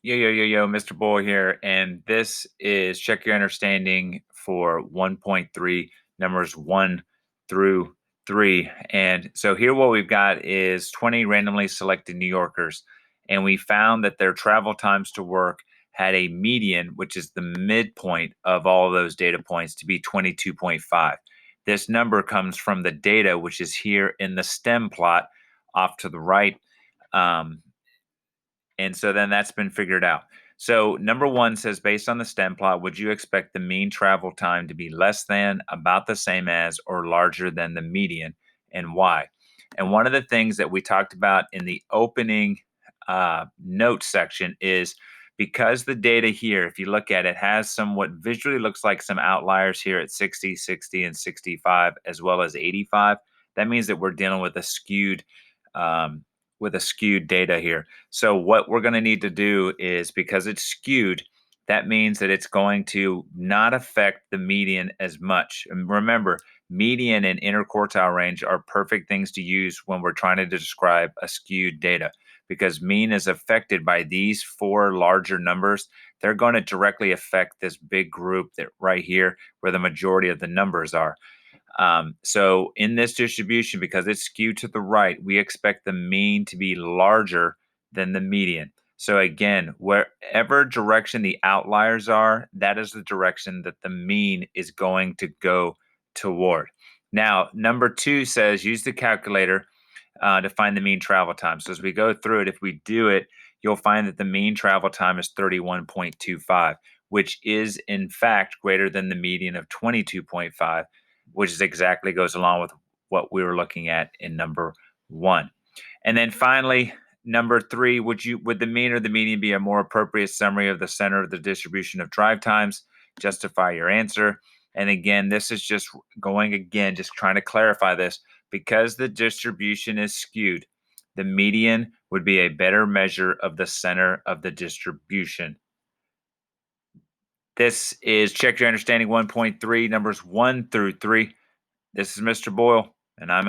Yo, Mr. Boy here, and this is Check Your Understanding for 1.3, numbers 1 through 3. And so here what we've got is 20 randomly selected New Yorkers, and we found that their travel times to work had a median, which is the midpoint of all of those data points, to be 22.5. This number comes from the data, which is here in the STEM plot off to the right. And so then that's been figured out. So number one says, based on the STEM plot, would you expect the mean travel time to be less than, about the same as, or larger than the median, and why? And one of the things that we talked about in the opening notes section is because the data here, if you look at it, has somewhat visually looks like some outliers here at 60, 60, and 65, as well as 85. That means that we're dealing um, with a skewed data here. So what we're going to need to do is, because it's skewed, that means that it's going to not affect the median as much. And remember, median and interquartile range are perfect things to use when we're trying to describe a skewed data, because mean is affected by these four larger numbers. They're going to directly affect this big group that right here where the majority of the numbers are. So in this distribution, because it's skewed to the right, we expect the mean to be larger than the median. So again, wherever direction the outliers are, that is the direction that the mean is going to go toward. Now, number two says use the calculator to find the mean travel time. So as we go through it, if we do it, you'll find that the mean travel time is 31.25, which is in fact greater than the median of 22.5, which is exactly goes along with what we were looking at in number one. And then finally, number three, would the mean or the median be a more appropriate summary of the center of the distribution of drive times? Justify your answer. And again, this is just just trying to clarify this. Because the distribution is skewed, the median would be a better measure of the center of the distribution. This is Check Your Understanding 1.3, numbers 1 through 3. This is Mr. Boyle, and I'm